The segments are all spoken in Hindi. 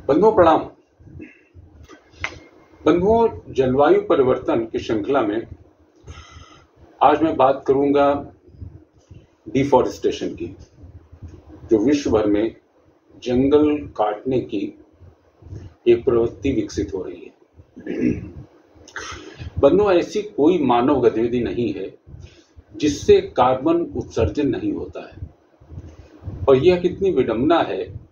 बंधुओं प्रणाम। बंधुओं, जलवायु परिवर्तन की श्रृंखला में आज मैं बात करूंगा डिफॉरेस्टेशन की, जो विश्व भर में जंगल काटने की एक प्रवृत्ति विकसित हो रही है। बंधुओं, ऐसी कोई मानव गतिविधि नहीं है जिससे कार्बन उत्सर्जन नहीं होता है। और यह कितनी विडंबना है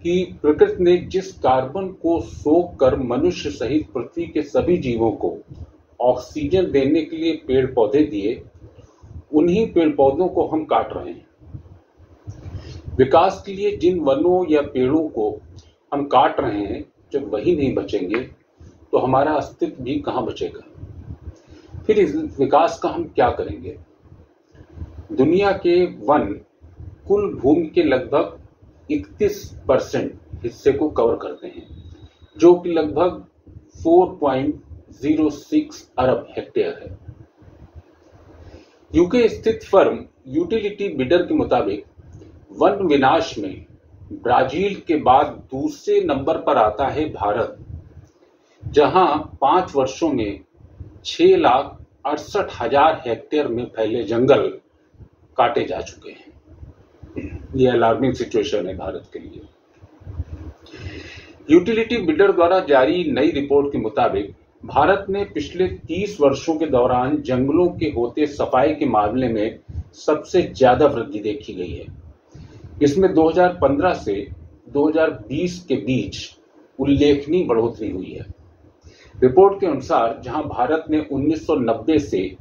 कि प्रकृति ने जिस कार्बन को सोख कर मनुष्य सहित पृथ्वी के सभी जीवों को ऑक्सीजन देने के लिए पेड़ पौधे दिए, उन्हीं पेड़ पौधों को हम काट रहे हैं। विकास के लिए जिन वनों या पेड़ों को हम काट रहे हैं, जब वही नहीं बचेंगे तो हमारा अस्तित्व भी कहाँ बचेगा। फिर इस विकास का हम क्या करेंगे। दुनिया के वन कुल भूमि के लगभग 31% हिस्से को कवर करते हैं, जो कि लगभग 4.06 अरब हेक्टेयर है। यूके स्थित फर्म यूटिलिटी बिडर के मुताबिक वन विनाश में ब्राजील के बाद दूसरे नंबर पर आता है भारत, जहां 5 वर्षों में 6,68,000 हेक्टेयर में फैले जंगल काटे जा चुके हैं। यह अलार्मिंग सिचुएशन है भारत के लिए। यूटिलिटी बिल्डर द्वारा जारी नई रिपोर्ट के मुताबिक भारत ने पिछले 30 वर्षों के दौरान जंगलों के होते सफाई के मामले में सबसे ज्यादा वृद्धि देखी गई है। इसमें 2015 से 2020 के बीच उल्लेखनीय बढ़ोतरी हुई है। रिपोर्ट के अनुसार जहां भारत ने 1990 से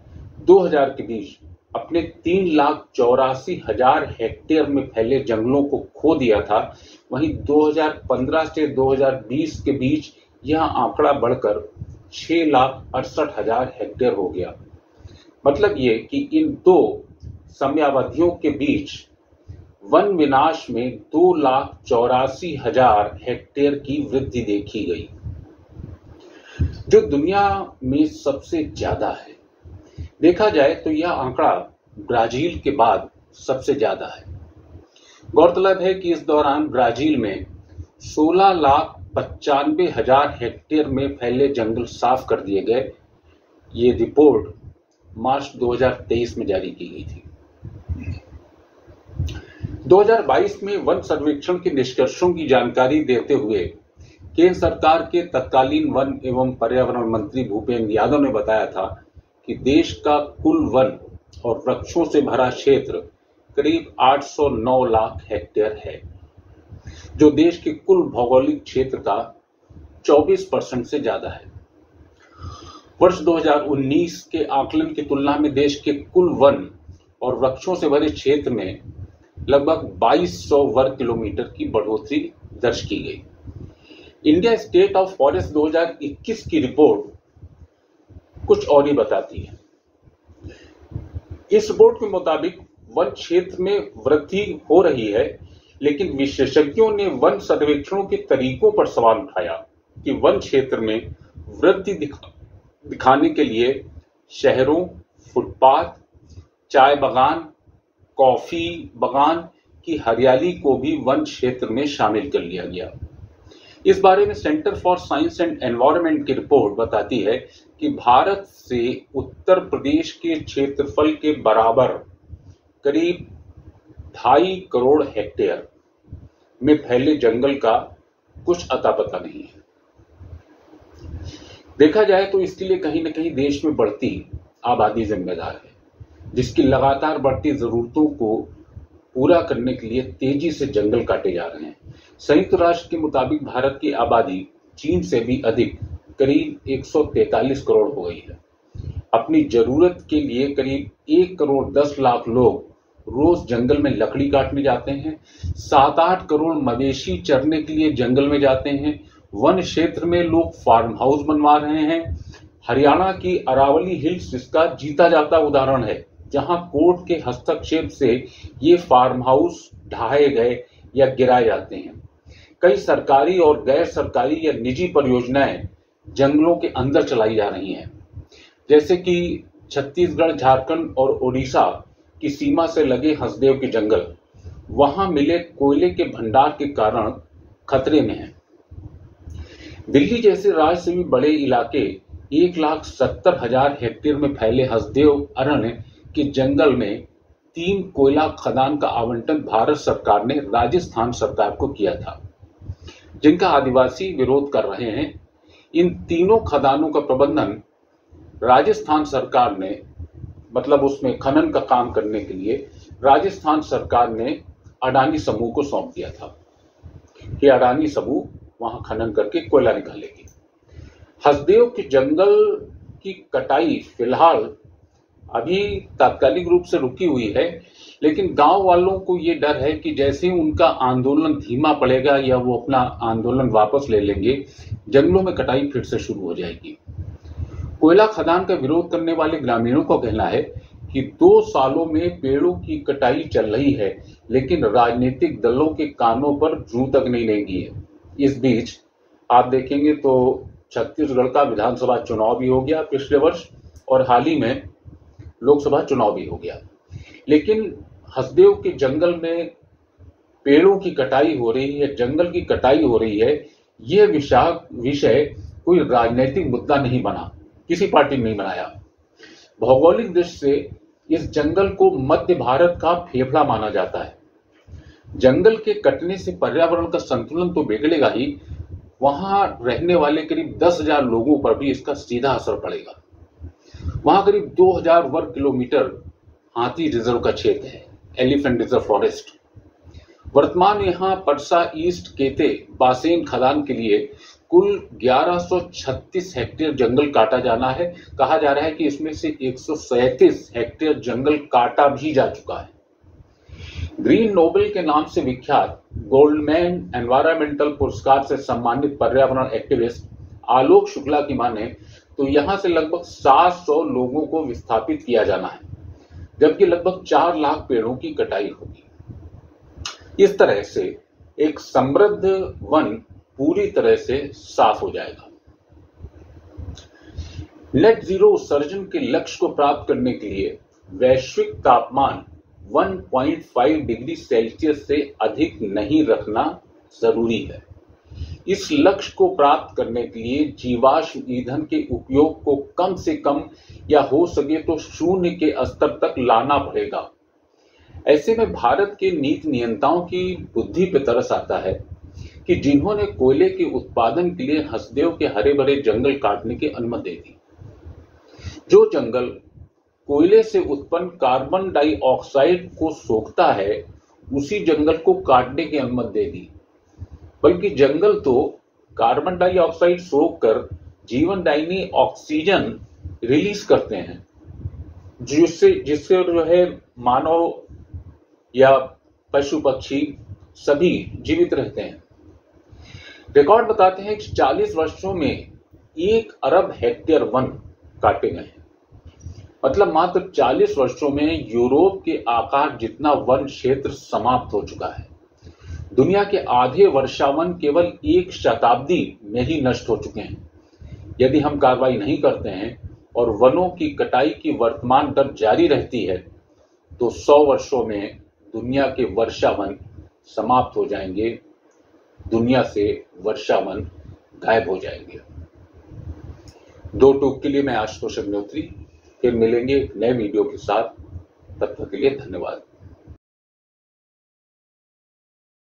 2000 के बीच अपने 3,84,000 हेक्टेयर में फैले जंगलों को खो दिया था, वहीं 2015 से 2020 के बीच यह आंकड़ा बढ़कर 6,68,000 हेक्टेयर हो गया। मतलब ये कि इन दो समयावधियों के बीच वन विनाश में 2,84,000 हेक्टेयर की वृद्धि देखी गई, जो दुनिया में सबसे ज्यादा है। देखा जाए तो यह आंकड़ा ब्राजील के बाद सबसे ज्यादा है। गौरतलब है कि इस दौरान ब्राजील में 16,95,000 हेक्टेयर में फैले जंगल साफ कर दिए गए। ये रिपोर्ट मार्च 2023 में जारी की गई थी। 2022 में वन सर्वेक्षण के निष्कर्षों की जानकारी देते हुए केंद्र सरकार के तत्कालीन वन एवं पर्यावरण मंत्री भूपेंद्र यादव ने बताया था कि देश का कुल वन और वृक्षों से भरा क्षेत्र करीब 809 लाख हेक्टेयर है, जो देश के कुल भौगोलिक क्षेत्र का 24% से ज्यादा है। वर्ष 2019 के आकलन की तुलना में देश के कुल वन और वृक्षों से भरे क्षेत्र में लगभग 2200 वर्ग किलोमीटर की बढ़ोतरी दर्ज की गई। इंडिया स्टेट ऑफ फॉरेस्ट 2021 की रिपोर्ट कुछ और ही बताती है। इस रिपोर्ट के मुताबिक वन क्षेत्र में वृद्धि हो रही है, लेकिन विशेषज्ञों ने वन सर्वेक्षणों के तरीकों पर सवाल उठाया कि वन क्षेत्र में वृद्धि दिखाने के लिए शहरों, फुटपाथ, चाय बागान, कॉफी बागान की हरियाली को भी वन क्षेत्र में शामिल कर लिया गया। इस बारे में centre for science and environment की रिपोर्ट बताती है कि भारत से उत्तर प्रदेश के क्षेत्रफल के बराबर करीब 2.5 करोड़ हेक्टेयर में फैले जंगल का कुछ अता पता नहीं है। देखा जाए तो इसके लिए कहीं न कहीं देश में बढ़ती आबादी जिम्मेदार है, जिसकी लगातार बढ़ती जरूरतों को पूरा करने के लिए तेजी से जंगल काटे जा रहे हैं। संयुक्त राष्ट्र के मुताबिक भारत की आबादी चीन से भी अधिक करीब 143 करोड़ हो गई है। अपनी जरूरत के लिए करीब 1 करोड़ 10 लाख लोग रोज जंगल में लकड़ी काटने जाते हैं। 7-8 करोड़ मवेशी चरने के लिए जंगल में जाते हैं। वन क्षेत्र में लोग फार्म हाउस बनवा रहे हैं। हरियाणा की अरावली हिल्स इसका जीता जाता उदाहरण है, जहां कोर्ट के हस्तक्षेप से ये फार्म हाउस ढहाए गए या गिराए जाते हैं। कई सरकारी और गैर सरकारी या निजी परियोजनाएं जंगलों के अंदर चलाई जा रही हैं, जैसे कि छत्तीसगढ़, झारखंड और ओडिशा की सीमा से लगे हंसदेव के जंगल वहां मिले कोयले के भंडार के कारण खतरे में हैं। दिल्ली जैसे राज्य से भी बड़े इलाके 1,70,000 हेक्टेयर में फैले हसदेव अरण्य के जंगल में 3 कोयला खदान का आवंटन भारत सरकार ने राजस्थान सरकार को किया था, जिनका आदिवासी विरोध कर रहे हैं। इन तीनों खदानों का प्रबंधन राजस्थान सरकार ने, मतलब उसमें खनन का काम करने के लिए राजस्थान सरकार ने अडानी समूह को सौंप दिया था कि अडानी समूह वहां खनन करके कोयला निकालेगी। हसदेव के जंगल की कटाई फिलहाल अभी तात्कालिक रूप से रुकी हुई है, लेकिन गांव वालों को ये डर है कि जैसे ही उनका आंदोलन धीमा पड़ेगा या वो अपना आंदोलन वापस ले लेंगे, जंगलों में कटाई फिर से शुरू हो जाएगी। कोयला खदान का विरोध करने वाले ग्रामीणों का कहना है कि 2 सालों में पेड़ों की कटाई चल रही है, लेकिन राजनीतिक दलों के कानों पर जूं तक नहीं लेगी है। इस बीच आप देखेंगे तो छत्तीसगढ़ का विधानसभा चुनाव भी हो गया पिछले वर्ष, और हाल ही में लोकसभा चुनाव भी हो गया, लेकिन हसदेव के जंगल में पेड़ों की कटाई हो रही है, जंगल की कटाई हो रही है, यह विषय कोई राजनीतिक मुद्दा नहीं बना, किसी पार्टी ने नहीं बनाया। भौगोलिक दृष्टि से इस जंगल को मध्य भारत का फेफड़ा माना जाता है। जंगल के कटने से पर्यावरण का संतुलन तो बिगड़ेगा ही, वहां रहने वाले करीब 10,000 लोगों पर भी इसका सीधा असर पड़ेगा। वहां करीब 2,000 वर्ग किलोमीटर हाथी रिजर्व का क्षेत्र है, एलिफेंट रिजर्व फॉरेस्ट। वर्तमान यहाँ परसा ईस्ट केते बासेन खदान के लिए कुल 1136 हेक्टेयर जंगल काटा जाना है। कहा जा रहा है कि इसमें से 137 हेक्टेयर जंगल काटा भी जा चुका है। ग्रीन नोबेल के नाम से विख्यात गोल्डमैन एनवायरमेंटल पुरस्कार से सम्मानित पर्यावरण एक्टिविस्ट आलोक शुक्ला की माने तो यहां से लगभग 700 लोगों को विस्थापित किया जाना है, जबकि लगभग 4 लाख पेड़ों की कटाई होगी। इस तरह से एक समृद्ध वन पूरी तरह से साफ हो जाएगा। नेट जीरो उत्सर्जन के लक्ष्य को प्राप्त करने के लिए वैश्विक तापमान 1.5 डिग्री सेल्सियस से अधिक नहीं रखना जरूरी है। इस लक्ष्य को प्राप्त करने के लिए जीवाश्म ईंधन के उपयोग को कम से कम या हो सके तो 0 के स्तर तक लाना पड़ेगा। ऐसे में भारत के नीति नियंताओं की बुद्धि पे तरस आता है कि जिन्होंने कोयले के उत्पादन के लिए हसदेव के हरे भरे जंगल काटने की अनुमति दे दी। जो जंगल कोयले से उत्पन्न कार्बन डाइऑक्साइड को सोखता है, उसी जंगल को काटने की अनुमति दे दी, बल्कि जंगल तो कार्बन डाइऑक्साइड सोखकर जीवनदायिनी ऑक्सीजन रिलीज करते हैं, जिससे जो है मानव या पशु पक्षी सभी जीवित रहते हैं। रिकॉर्ड बताते हैं कि 40 वर्षों में 1 अरब हेक्टेयर वन काटे गए हैं। मतलब मात्र 40 वर्षों में यूरोप के आकार जितना वन क्षेत्र समाप्त हो चुका है। दुनिया के आधे वर्षावन केवल 1 शताब्दी में ही नष्ट हो चुके हैं। यदि हम कार्रवाई नहीं करते हैं और वनों की कटाई की वर्तमान दर जारी रहती है तो 100 वर्षों में दुनिया के वर्षावन समाप्त हो जाएंगे, दुनिया से वर्षावन गायब हो जाएंगे। 2 टूक के लिए मैं आशुतोष अग्निहोत्री, फिर मिलेंगे एक नए वीडियो के साथ। तब तक के लिए धन्यवाद।